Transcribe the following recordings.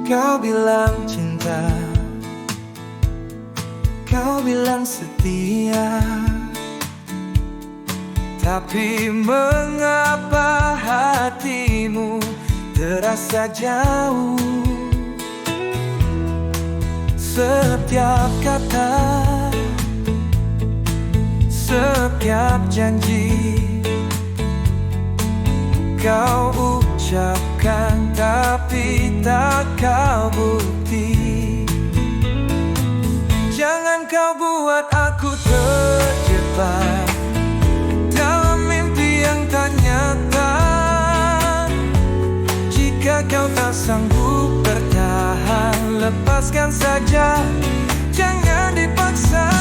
Kau bilang cinta, kau bilang setia, tapi mengapa hatimu terasa jauh? Setiap kata, setiap janji kau ucapkan, tapi tak kau bukti. Jangan kau buat aku terjebak dalam mimpi yang tak nyata. Jika kau tak sanggup bertahan, lepaskan saja, jangan dipaksa.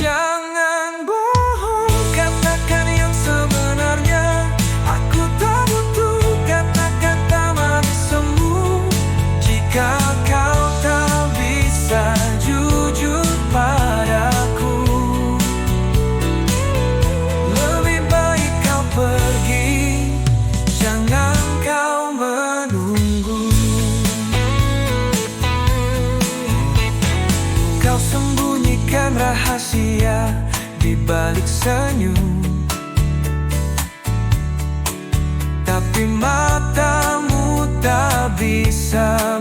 Jangan bohong, katakan yang sebenarnya. Aku tak butuh kata-kata manis semu. Jika kau tak bisa jujur padaku, lebih baik kau pergi, jangan kau menunggu. Kau sembunyikan rahasia di balik senyum, tapi matamu tak bisa